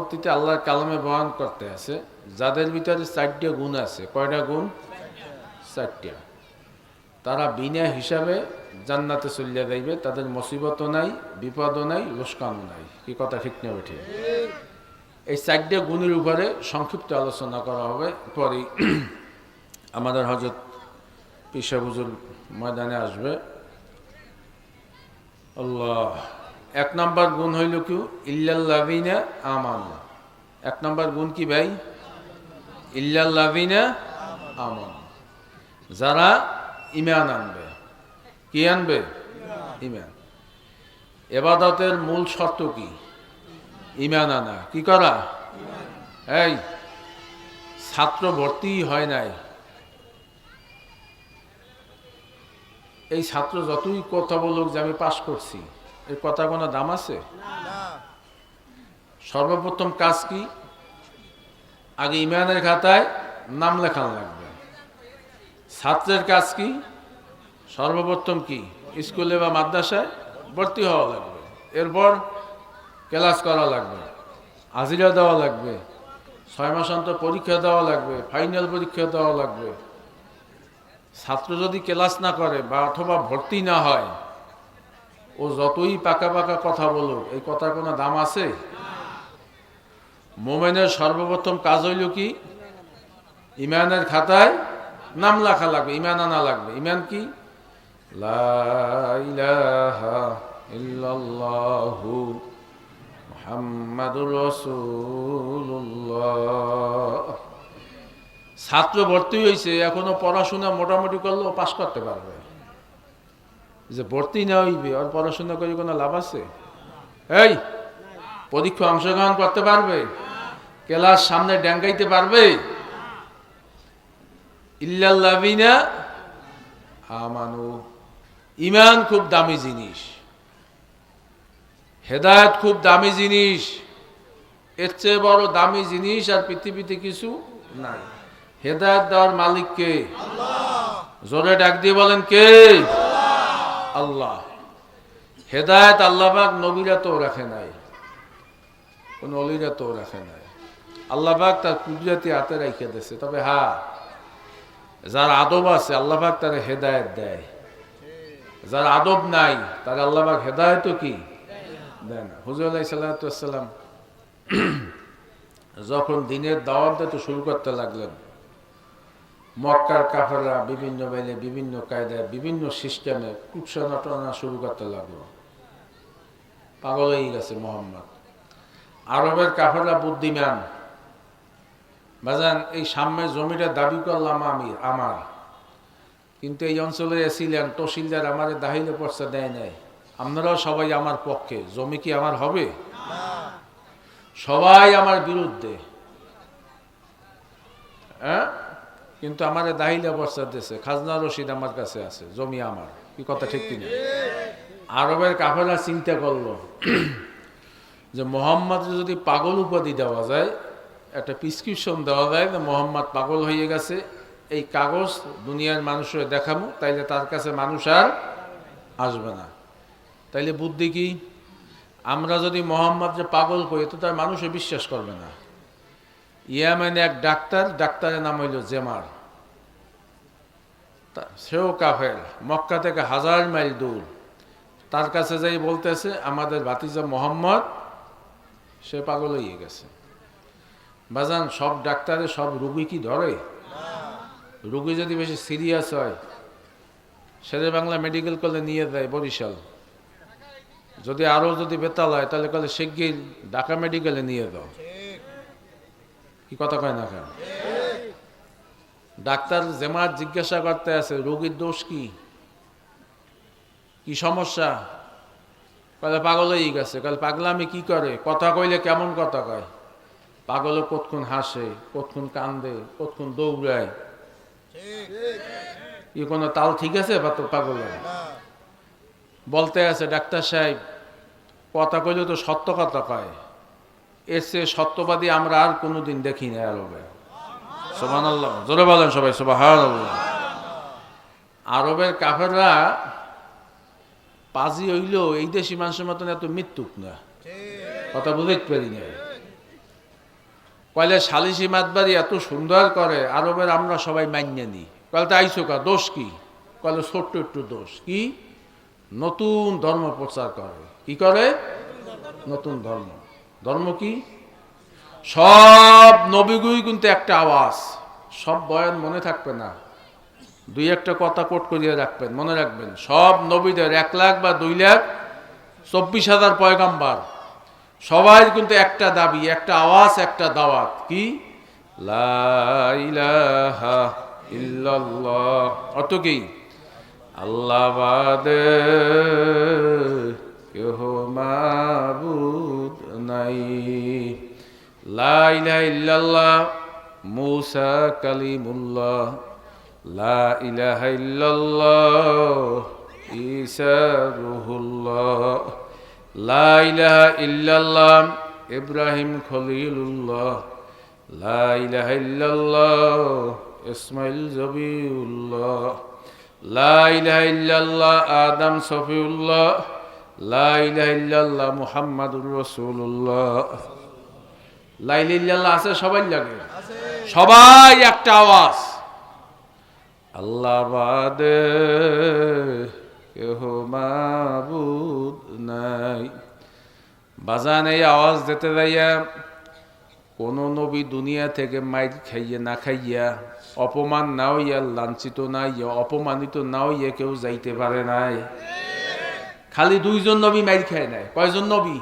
পরবর্তীতে আল্লাহর কালামে বয়ান করতে আছে যাদের ভিতরে 4টা গুণ আছে। কয়টা গুণ? 4টা। তারা বিনা হিসাবে জান্নাতে চলে যাইবে, তাদের মুসিবতও নাই, বিপদও নাই, লোকসানও নাই। কি কথা ঠিক না বেঠিক? এই 4টা গুণের উপরে সংক্ষিপ্ত আলোচনা করা হবে। পরে আমাদের হযরত পীর সাহেব হুজুর ময়দানে আসবে। আল্লাহ। 1 নম্বর গুণ হইল কি? ইল্লাল্লাযিনা আমানু। 1 নম্বর গুণ কি ভাই? ইল্লাল্লাযিনা আমানু, যারা ঈমান আনবে। কি আনবে? ঈমান। ইবাদতের মূল শর্ত কি? ঈমান আনা। কি করা? এই ছাত্র ভর্তি হয় নাই, এই ছাত্র যতই কথা বলুক যে আমি পাশ করছি, এই কথা কোনো দাম আছে? সর্বপ্রথম কাজ কি? আগে ঈমানের খাতায় নাম লেখানো লাগবে। ছাত্রের কাজ কি? সর্বপ্রথম কি? স্কুলে বা মাদ্রাসায় ভর্তি হওয়া লাগবে। এরপর ক্লাস করা লাগবে, হাজিরা দেওয়া লাগবে, 6 মাস অন্তর পরীক্ষা দেওয়া লাগবে, ফাইনাল পরীক্ষা দেওয়া লাগবে। ছাত্র যদি ক্লাস না করে বা অথবা ভর্তি না হয়, ও যতই পাকা পাকা কথা বলুক, এই কথার কোনো দাম আছে? মোমেনের সর্বপ্রথম কাজ হইল কি? ঈমানের খাতায় নাম লেখা লাগবে, ঈমান আনা লাগবে। ঈমান কি? লা ইলাহা ইল্লাল্লাহু মুহাম্মাদুর রাসূলুল্লাহ। ছাত্র ভর্তি হয়েছে, এখনো পড়াশোনা মোটামুটি করলেও পাশ করতে পারবে। যে ভর্তি না হইবে, আর পড়াশোনা করে কোনো লাভ আছে? এই পরীক্ষা অংশগ্রহণ করতে পারবে? ক্লাস সামনে ড্যাঙ্গাইতে পারবে? ইল্লাল্লাযিনা আমানু। ঈমান খুব দামি জিনিস, হেদায়েত খুব দামি জিনিস। এর চেয়ে বড় দামি জিনিস আর পৃথিবীতে কিছু নাই। হেদায়েত দেওয়ার মালিক কে? আল্লাহ। জোরে ডাক দিয়ে বলেন কে? আল্লাহ। হেদায়েত আল্লাহ পাক নবীরা তো রাখে নাই, কোন অলিরা তো রাখে নাই। আল্লাহ পাক তার কুদরতি হাতে রেখে দিয়েছে। তবে হ্যাঁ, যার আদব আছে আল্লাহ পাক তার হেদায়েত দেয়, যার আদব নাই তার আল্লাহ পাক হেদায়েতও কি দেয় না। হুজুর আলাইহিস সালাতু ওয়াস সালাম যখন দিনের দাওয়াত দিতে শুরু করতে লাগলেন, মক্কার কাফেররা বিভিন্ন বেলে, বিভিন্ন কায়দায়, বিভিন্ন সিস্টেমে কুৎসা শুরু করতে লাগলো। পাগল হয়ে গেছে মোহাম্মদ। আরবের কাফেররা বুদ্ধিমান। বাজান, এই সামনের জমিটা দাবি করলাম আমি আমার, কিন্তু এই অঞ্চলে এসিলেন তহসিলদার আমার দাহিলে পর্চা দেয় নাই। আপনারাও সবাই আমার পক্ষে, জমি কি আমার হবে? সবাই আমার বিরুদ্ধে। হ্যাঁ, কিন্তু আমার দাহিলে পর্চা দিয়েছে, খাজনা রশিদ আমার কাছে আছে, জমি আমার। কি কথা ঠিক কিনা? আরবের কাফেররা চিন্তা করলো যে মোহাম্মদ যদি পাগল উপাধি দেওয়া যায়, একটা প্রেসক্রিপশন দেওয়া যায় যে মোহাম্মদ পাগল হয়ে গেছে, এই কাগজ দুনিয়ার মানুষের দেখাবো, তাইলে তার কাছে মানুষ আর আসবে না। তাইলে বুদ্ধি কি? আমরা যদি মোহাম্মদ যে পাগল করি, তো তার মানুষে বিশ্বাস করবে না। ইয়ামেনে এক ডাক্তার, ডাক্তারের নাম হইল জেমার, সেও কাফের, মক্কা থেকে 1000 মাইল দূর। তার কাছে যাই বলতেছে আমাদের ভাতিজা মোহাম্মদ সে পাগল হয়ে গেছে। বাজান, সব ডাক্তারে সব রুগী কি ধরে? রুগী যদি বেশি সিরিয়াস হয়, শেরে বাংলা মেডিকেল কলেজে নিয়ে যায় বরিশাল। যদি আরো যদি বেতাল হয়, তাহলে কলে শিগগির ঢাকা মেডিকেলে নিয়ে দাও। কি কথা কয় না কেন? ডাক্তার জেমার জিজ্ঞাসা করতে আছে রোগীর দোষ কি, কি সমস্যা? কলে পাগল হয়ে গেছে। কলে পাগলামি কি করে? কথা কইলে কেমন কথা কয়? পাগল কতক্ষণ হাসে, কতক্ষণ কান্দে, কতক্ষণ দৌড়ায়। ই কোনো তাল ঠিক আছে বা তো পাগল বলতে আছে ডাক্তার সাহেব, কথা কইলে তো সত্য কথা কয়, এর চেয়ে সত্যবাদী আমরা আর কোনোদিন দেখি না। আরবে সুবহানাল্লাহ, জোরে বলেন সবাই সুবহানাল্লাহ। আরবের কাফেররা পাজি হইল এই দেশি মানুষের মতন এত মৃত্যুক না। কথা বুঝতে পারি না। কইলে সালিসি মাতবাড়ি এত সুন্দর করে আরবের আমরা সবাই মান্য নি। কইলে তা আইসো কা দোষ কি? কইলে ছোট্ট একটু দোষ কি? নতুন ধর্ম প্রচার করে। কি করে? নতুন ধর্ম। ধর্ম কি? সব নবীগুই কিন্তু একটা আওয়াজ। সব বয়ান মনে থাকবে না, দুই একটা কথা কোট করিয়ে রাখবেন, মনে রাখবেন। সব নবীদের 1 লাখ বা 2 লাখ 24,000 পয়গাম্বার সবাই কিন্তু একটা দাবি, একটা আওয়াজ, একটা দাওয়াত। কি? লা ইলাহা ইল্লাল্লাহ। অর্থ কি? আল্লাহ বাদে কেহ মাবুদ নাই। লা ইলাহা ইল্লাল্লাহ মুসা কালিমুল্লাহ, লা ইলাহা ইল্লাল্লাহ ঈসা রূহুল্লাহ, লা ইলাহা ইল্লাল্লাহ ইব্রাহিম খলিলুল্লাহ, লা ইলাহা ইল্লাল্লাহ ইসমাইল জবিউল্লাহ, লা ইলাহা ইল্লাল্লাহ আদম সফিউল্লাহ, লা ইলাহা ইল্লাল্লাহ মুহাম্মাদুর রাসূলুল্লাহ। লা ইলাহা ইল্লাল্লাহ আছে সবাই লাগে, সবাই একটা আওয়াজ। আল্লাহ বাদে কেহ মাবুদ নাই। বাজান এই আওয়াজ দিতে যাইয়া কোন নবী দুনিয়া থেকে মাইর খাইয়া না খাইয়া, অপমান না হইয়া, লাঞ্ছিত না হইয়া, অপমানিত না হইয়া কেউ যাইতে পারে নাই। খালি 2 জন নবী মাইর খায় নাই। কয়জন নবী?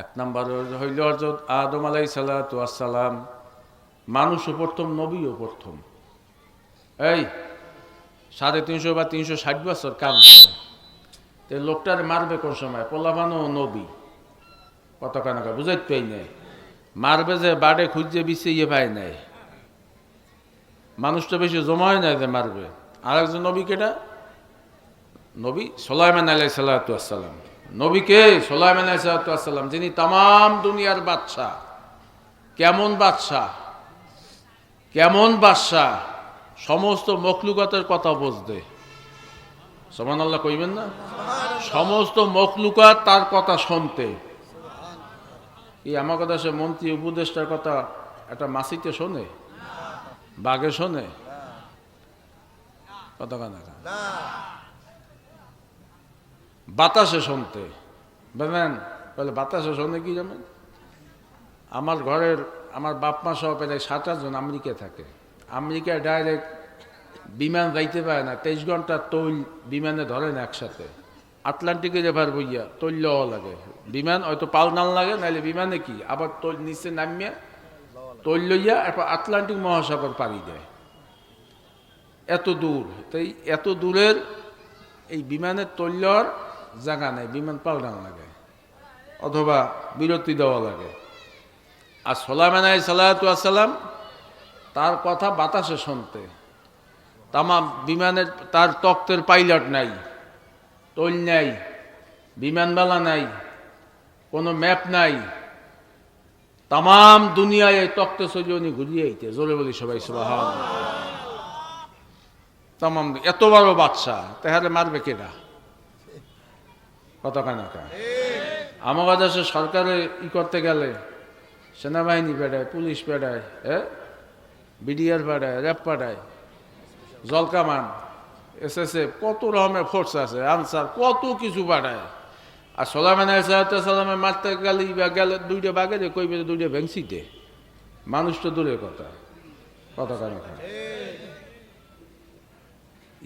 1 নম্বর হইল হযরত আদম আলাইহিস সালাতু ওয়াস সালাম। মানুষও প্রথম, নবীও প্রথম। এই 350 বা 360 বছর কাম করে লোকটার মারবে কোন সময়? পোলাপানও নবী। কত কানাকা বুঝাইতে পাই নাই। মারবে যে বাড়ে খুঁজে বিছিয়ে পায় নাই। মানুষটা বেশি জমা হয় নাই যে মারবে। আর একজন নবী কেটা? নবী সুলাইমান আলাইহিস সালাতু ওয়াস সালাম। নবী কে? সুলাইমান আলাইহিস সালাতু ওয়াস সালাম, যিনি তাম দুনিয়ার বাদশা। কেমন বাদশা? কেমন বাদশা? সমস্ত মখলুকাতের কথা বুঝতে। সুবহানাল্লাহ কইবেন না? সমস্ত মখলুকাত তার কথা শুনতে। এই আমার কথা সে মন্ত্রী উপদেষ্টার কথা একটা মাসিতে শোনে? বাঘে শোনে? কথা কানা বাতাসে শুনতে। বুঝলেন? বলে বাতাসে শোনে কি জানেন? আমার ঘরের আমার বাপ মা সহ প্রায় 7-8 জন আমেরিকায় থাকে। আমেরিকায় ডাইরেক্ট বিমান যাইতে পারে না, 23 ঘন্টা তৈল বিমানে ধরে না একসাথে। আটলান্টিকে রেভার বইয়া তৈল লওয়া লাগে। বিমান হয়তো পাল নাল লাগে, নাহলে বিমানে কি আবার তৈল নিচে নামিয়ে তৈল লইয়া এরপর আটলান্টিক মহাসাগর পাড়ি দেয়। এত দূর, তাই এত দূরের এই বিমানের তৈলর জায়গা নেই, বিমান পাল্টানো লাগে অথবা বিরতি দেওয়া লাগে। আর সুলাইমান আলাইহিস সালাতু ওয়াস সালাম তার কথা বাতাসে শুনতে। তামাম বিমানের তার তক্তের পাইলট নাই, তৈল নাই, বিমানবালা নাই, কোনো ম্যাপ নাই। তামাম দুনিয়ায় এই তক্তে চলে উনি ঘুরিয়ে আইতে। জোরে বলি সবাই সুবহানাল্লাহ। তামাম এত বড় বাদশা, তাহলে মারবে কেডা? কত কানাকা। আমার দেশে সরকারে ই করতে গেলে সেনাবাহিনী পেটায়, পুলিশ পেটায়, বিডিআর পাঠায়, র্যাব পাঠায়, জলকামান, এসএসএফ, কত রকমের ফোর্স আছে, আনসার, কত কিছু পাঠায়। আর সুলাইমান আলাইহিস সালামের মারতে গেলে গেলে 2টা বাঘে কইবে 2টা ভেংসিতে। মানুষ তো দূরের কথা। কথা কারণ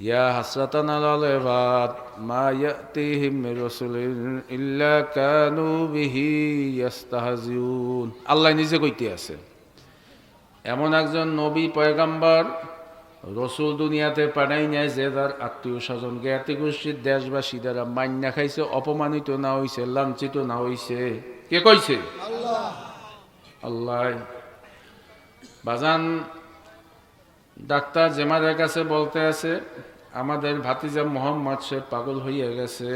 ইয়া হাসরাতান আলাল ইবাদ মা ইয়াতিহিম মির রাসূলিন ইল্লা কানু বিহি ইস্তাহজিউন। আল্লাহ নিজে কইতে আছে, এমন একজন নবী পয়গাম্বর রসুল দুনিয়াতে পাঠাই নাই যে তার আত্মীয় স্বজন জ্ঞাতি গোষ্ঠীর দেশবাসী দ্বারা মান্যা খাইছে, অপমানিত না হইছে, লাঞ্ছিত না হইছে। কে কইছে? আল্লাহ। বাজান ডাক্তার জেমারের কাছে বলতে আছে আমাদের ভাতিজা মোহাম্মদ সে পাগল হইয়া গেছে।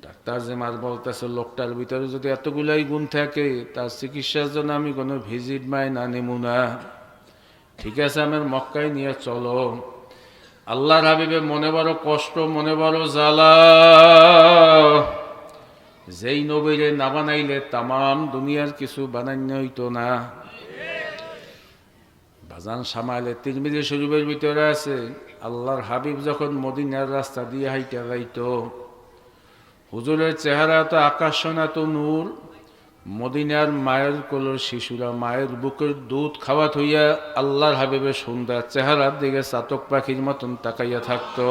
ডাক্তার জেমার বলতেছে লোকটার ভিতরে যদি এতগুলাই গুণ থাকে তার চিকিৎসার জন্য আমি কোনো ভিজিট মাইনা নেব না। ঠিক আছে, আমার মক্কায় নিয়ে চলো। আল্লাহর হাবিবে মনে বড় কষ্ট, মনে বড় জ্বালা। যেই নবীরে না বানাইলে তামাম দুনিয়ার কিছু বানান্য হইতো না। বাজান সামাইলে তিরমিজি শরীফের ভিতরে আছে, আল্লাহর হাবিব যখন মদিনার রাস্তা দিয়ে হাইটা যাইতো, হুজুরের চেহারা তো আকাশ তো নূর, মদিনার মায়ের কোলের শিশুরা মায়ের বুকের দুধ খাওয়াত হইয়া আল্লাহর হাবিবের সুন্দর চেহারার দিকে চাতক পাখির মতন তাকাইয়া থাকতো।